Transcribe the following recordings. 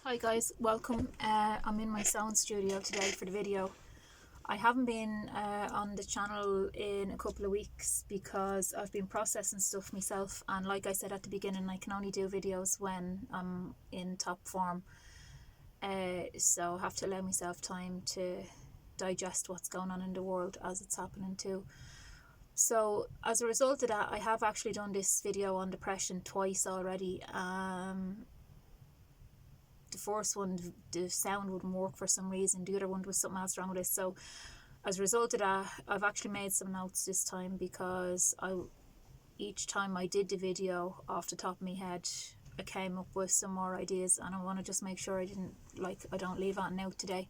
Hi guys, welcome. I'm in my sound studio today for the video. I haven't been on the channel in a couple of weeks because I've been processing stuff myself, and like I said at the beginning, I can only do videos when I'm in top form, so I have to allow myself time to digest what's going on in the world as it's happening too. So as a result of that, I have actually done this video on depression twice already. The first one, the sound wouldn't work for some reason. The other one was something else wrong with it. So as a result of that, I've actually made some notes this time because each time I did the video off the top of my head, I came up with some more ideas, and I want to just make sure I don't leave anything out today.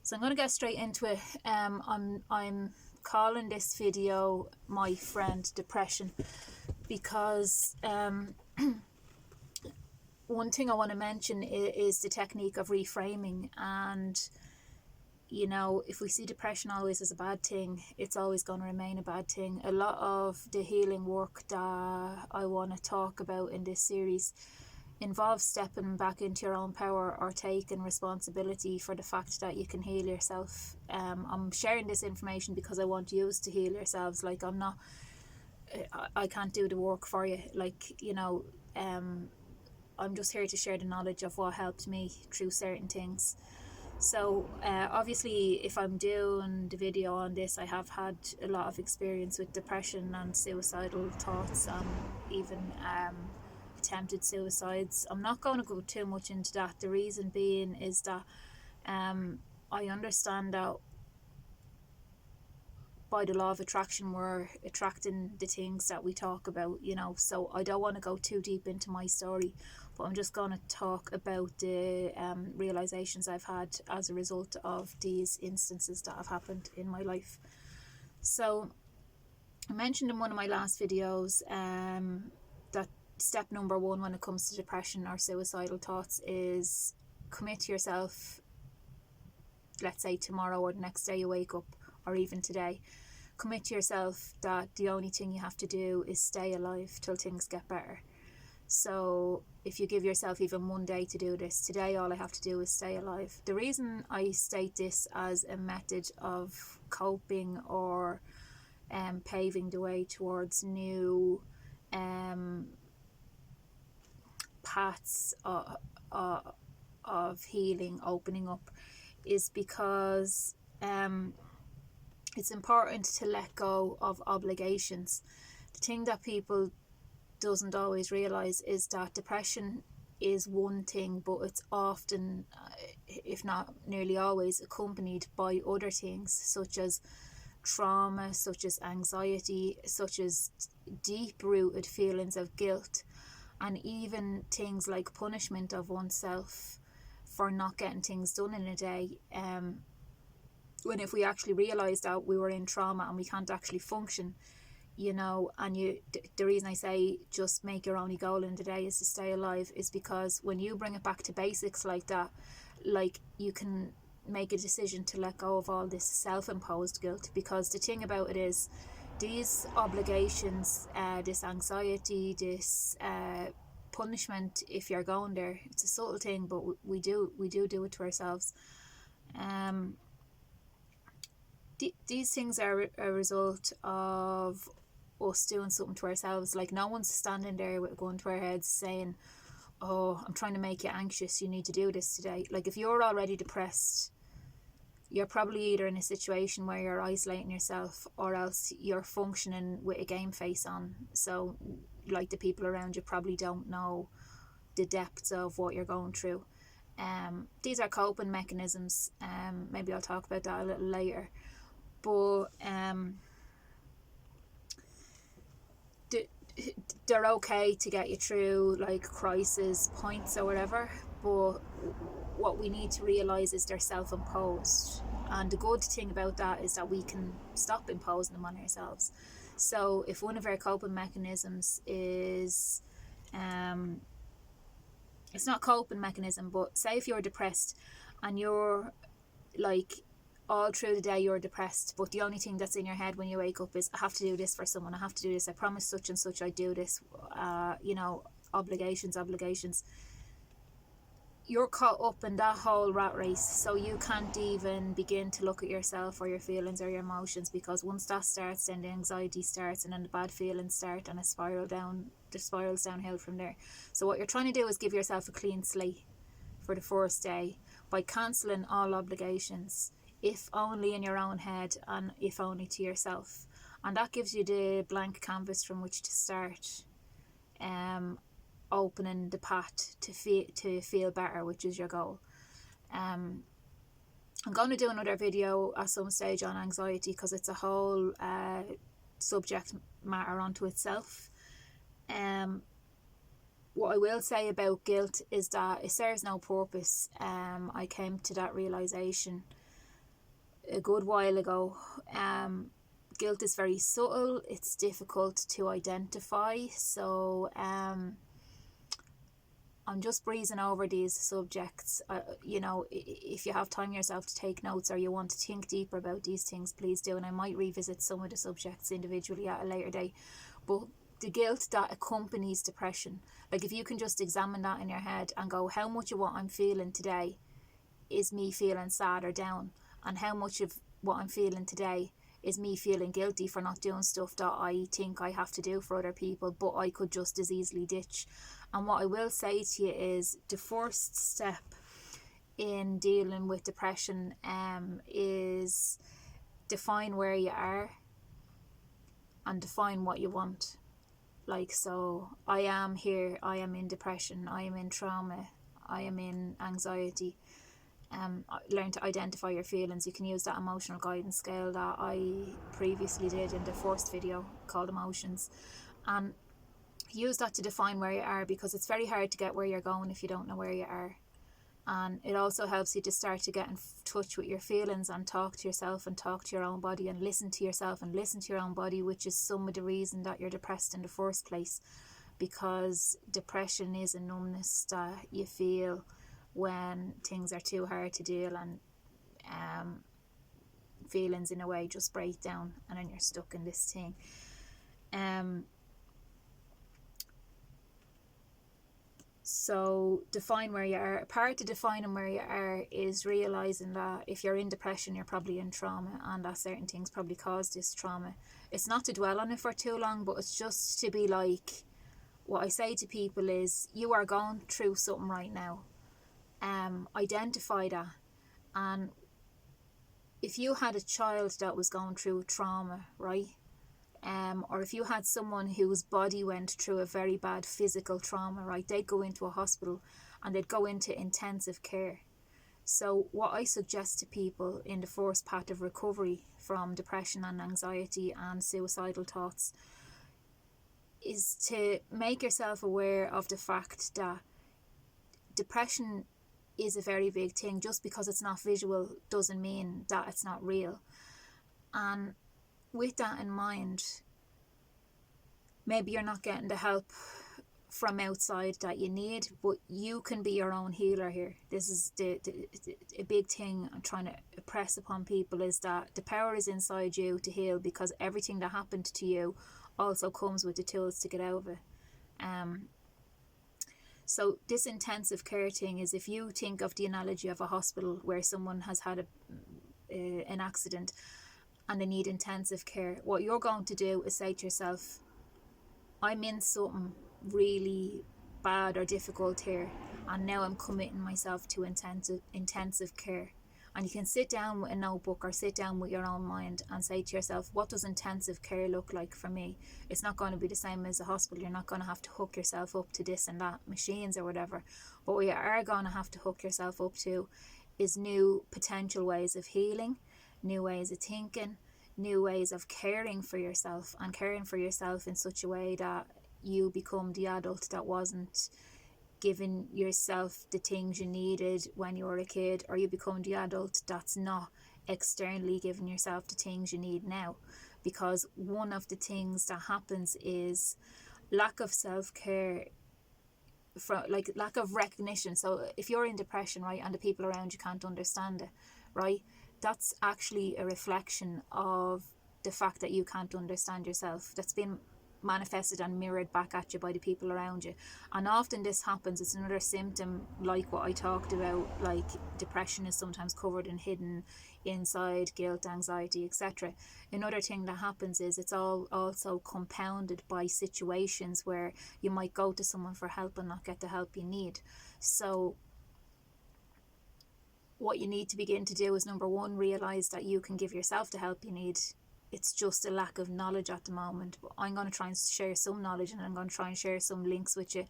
So I'm going to get straight into it. I'm calling this video My Friend Depression because one thing I want to mention is the technique of reframing. And if we see depression always as a bad thing, it's always going to remain a bad thing. A lot of the healing work that I want to talk about in this series involves stepping back into your own power or taking responsibility for the fact that you can heal yourself. I'm sharing this information because I want you to heal yourselves. I can't do the work for you. I'm just here to share the knowledge of what helped me through certain things. So obviously, if I'm doing the video on this, I have had a lot of experience with depression and suicidal thoughts, and even attempted suicides. I'm not going to go too much into that. The reason being is that I understand that by the law of attraction, we're attracting the things that we talk about, so I don't want to go too deep into my story, but I'm just going to talk about the realizations I've had as a result of these instances that have happened in my life. So I mentioned in one of my last videos that step number one when it comes to depression or suicidal thoughts is commit to yourself. Let's say tomorrow or the next day you wake up, or even today, commit to yourself that the only thing you have to do is stay alive till things get better. So if you give yourself even one day to do this, today all I have to do is stay alive. The reason I state this as a method of coping or paving the way towards new paths of healing opening up is because it's important to let go of obligations. The thing that people doesn't always realize is that depression is one thing, but it's often, if not nearly always, accompanied by other things such as trauma, such as anxiety, such as deep-rooted feelings of guilt, and even things like punishment of oneself for not getting things done in a day. When if we actually realize that we were in trauma and we can't actually function, and the reason I say just make your only goal in the day is to stay alive is because when you bring it back to basics like that, like, you can make a decision to let go of all this self-imposed guilt. Because the thing about it is, these obligations, this anxiety, this punishment, if you're going there, it's a subtle thing, but we do it to ourselves. These things are a result of us doing something to ourselves. Like, no one's standing there with a gun to our heads saying, oh, I'm trying to make you anxious, you need to do this today. Like, if you're already depressed, you're probably either in a situation where you're isolating yourself, or else you're functioning with a game face on. So like, the people around you probably don't know the depths of what you're going through. These are coping mechanisms. Maybe I'll talk about that a little later. But they're okay to get you through like crisis points or whatever, but what we need to realize is they're self-imposed, and the good thing about that is that we can stop imposing them on ourselves. So if one of our coping mechanisms is it's not coping mechanism, but say if you're depressed and you're like, all through the day you're depressed, but the only thing that's in your head when you wake up is, I have to do this for someone, I have to do this, I promised such and such I'd do this, obligations. you're caught up in that whole rat race, so you can't even begin to look at yourself or your feelings or your emotions, because once that starts, then the anxiety starts, and then the bad feelings start, and it spirals downhill from there. So what you're trying to do is give yourself a clean slate for the first day by cancelling all obligations, if only in your own head and if only to yourself, and that gives you the blank canvas from which to start opening the path to feel better, which is your goal. I'm going to do another video at some stage on anxiety, because it's a whole subject matter unto itself. What I will say about guilt is that it serves no purpose. I came to that realization a good while ago. Guilt is very subtle, it's difficult to identify, so I'm just breezing over these subjects. If you have time yourself to take notes, or you want to think deeper about these things, please do, and I might revisit some of the subjects individually at a later date. But the guilt that accompanies depression, like if you can just examine that in your head and go, how much of what I'm feeling today is me feeling sad or down, and how much of what I'm feeling today is me feeling guilty for not doing stuff that I think I have to do for other people, but I could just as easily ditch. And what I will say to you is the first step in dealing with depression is define where you are and define what you want. Like, so I am here, I am in depression, I am in trauma, I am in anxiety. Learn to identify your feelings. You can use that emotional guidance scale that I previously did in the first video called Emotions, and use that to define where you are, because it's very hard to get where you're going if you don't know where you are. And it also helps you to start to get in touch with your feelings and talk to yourself and talk to your own body and listen to yourself and listen to your own body, which is some of the reason that you're depressed in the first place, because depression is a numbness that you feel when things are too hard to deal, and feelings in a way just break down, and then you're stuck in this thing. So define where you are. Part of defining where you are is realising that if you're in depression, you're probably in trauma, and that certain things probably caused this trauma. It's not to dwell on it for too long, but it's just to be like, what I say to people is, you are going through something right now. Identify that, and if you had a child that was going through trauma, right, or if you had someone whose body went through a very bad physical trauma, right, they'd go into a hospital and they'd go into intensive care. So what I suggest to people in the first part of recovery from depression and anxiety and suicidal thoughts is to make yourself aware of the fact that depression is a very big thing. Just because it's not visual doesn't mean that it's not real. And with that in mind, maybe you're not getting the help from outside that you need, but you can be your own healer here. This is a big thing I'm trying to press upon people, is that the power is inside you to heal, because everything that happened to you also comes with the tools to get out of it. So this intensive care thing is, if you think of the analogy of a hospital where someone has had an accident and they need intensive care, what you're going to do is say to yourself, I'm in something really bad or difficult here, and now I'm committing myself to intensive care. And you can sit down with a notebook or sit down with your own mind and say to yourself, what does intensive care look like for me? It's not going to be the same as a hospital. You're not going to have to hook yourself up to this and that machines or whatever. But what you are going to have to hook yourself up to is new potential ways of healing, new ways of thinking, new ways of caring for yourself, and caring for yourself in such a way that you become the adult that wasn't giving yourself the things you needed when you were a kid, or you become the adult that's not externally giving yourself the things you need now. Because one of the things that happens is lack of self-care, like lack of recognition. So if you're in depression, right, and the people around you can't understand it, right, that's actually a reflection of the fact that you can't understand yourself. That's been manifested and mirrored back at you by the people around you. And often this happens, it's another symptom like what I talked about, like depression is sometimes covered and hidden inside guilt, anxiety, etc. Another thing that happens is it's all also compounded by situations where you might go to someone for help and not get the help you need. So what you need to begin to do is, number one, realize that you can give yourself the help you need. It's just a lack of knowledge at the moment. But I'm going to try and share some knowledge, and I'm going to try and share some links with you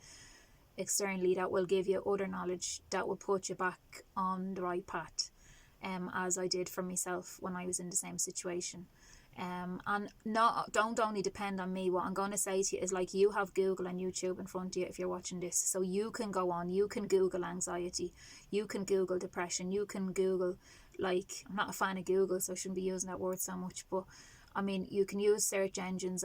externally that will give you other knowledge that will put you back on the right path, as I did for myself when I was in the same situation. And don't only depend on me. What I'm going to say to you is, like, you have Google and YouTube in front of you if you're watching this, so you can go on, you can Google anxiety, you can Google depression, you can Google, like, I'm not a fan of Google, so I shouldn't be using that word so much, but I mean, you can use search engines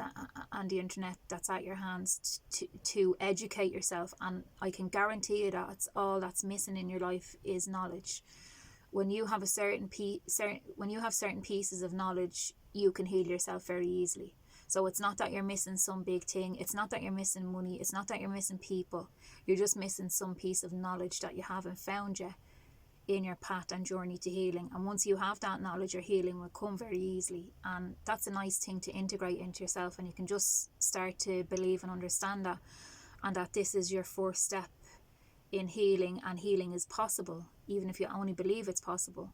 and the internet that's at your hands to educate yourself, and I can guarantee you that it's all that's missing in your life is knowledge. When you have certain pieces of knowledge, you can heal yourself very easily. So it's not that you're missing some big thing, it's not that you're missing money, it's not that you're missing people, you're just missing some piece of knowledge that you haven't found yet in your path and journey to healing. And once you have that knowledge, your healing will come very easily, and that's a nice thing to integrate into yourself, and you can just start to believe and understand that, and that this is your first step in healing, and healing is possible even if you only believe it's possible.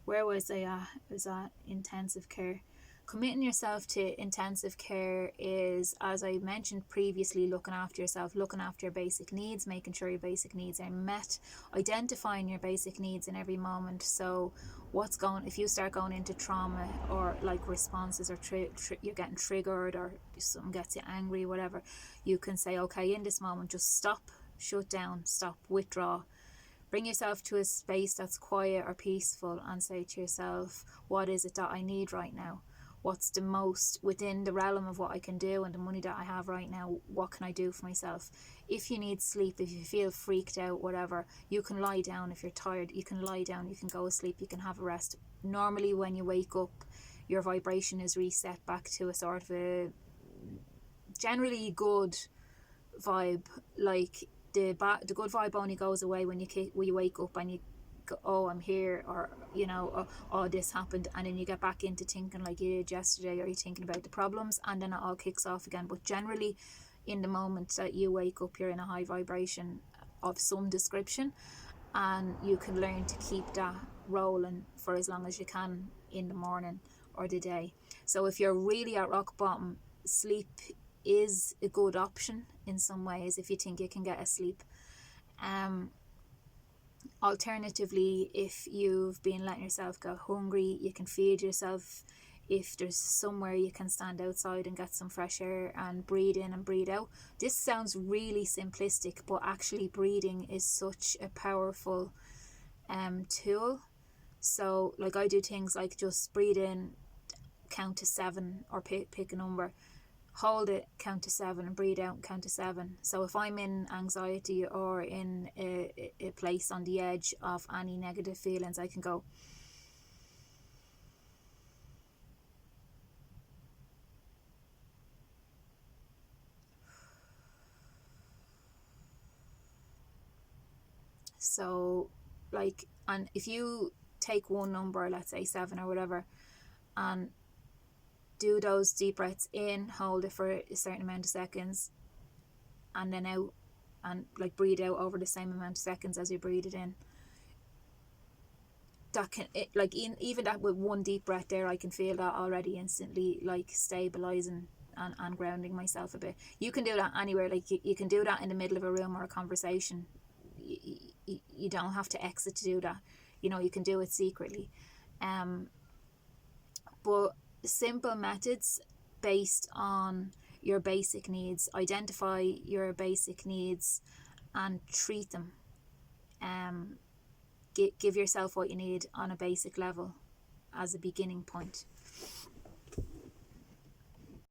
Where was I at? It was at intensive care. Committing yourself to intensive care is, as I mentioned previously, looking after yourself, looking after your basic needs, making sure your basic needs are met, identifying your basic needs in every moment. So if you start going into trauma, or like responses, or you're getting triggered, or something gets you angry, whatever, you can say, okay, in this moment, just stop, shut down, stop, withdraw. Bring yourself to a space that's quiet or peaceful, and say to yourself, what is it that I need right now? What's the most within the realm of what I can do and the money that I have right now? What can I do for myself? If you need sleep, if you feel freaked out, whatever, you can lie down. If you're tired, you can lie down, you can go to sleep, you can have a rest. Normally when you wake up, your vibration is reset back to a sort of a generally good vibe. Like the good vibe only goes away when you wake up and you go, oh, I'm here, or you know, oh, this happened, and then you get back into thinking like you did yesterday, or you're thinking about the problems, and then it all kicks off again. But generally, in the moment that you wake up, you're in a high vibration of some description, and you can learn to keep that rolling for as long as you can in the morning or the day. So if you're really at rock bottom, sleep is a good option in some ways if you think you can get a sleep. Alternatively, if you've been letting yourself go hungry, you can feed yourself. If there's somewhere you can stand outside and get some fresh air and breathe in and breathe out. This sounds really simplistic, but actually breathing is such a powerful tool. So like I do things like just breathe in, count to 7, or pick a number, hold it, count to 7, and breathe out, count to 7. So if I'm in anxiety or in a place on the edge of any negative feelings, I can go. So like, and if you take one number, let's say 7 or whatever, and do those deep breaths in, hold it for a certain amount of seconds, and then out, and like breathe out over the same amount of seconds as you breathe it in. That can, even that with one deep breath there, I can feel that already instantly, like stabilizing and grounding myself a bit. You can do that anywhere. Like you can do that in the middle of a room or a conversation. You don't have to exit to do that. You know, you can do it secretly. But simple methods based on your basic needs. Identify your basic needs and treat them. Give yourself what you need on a basic level as a beginning point.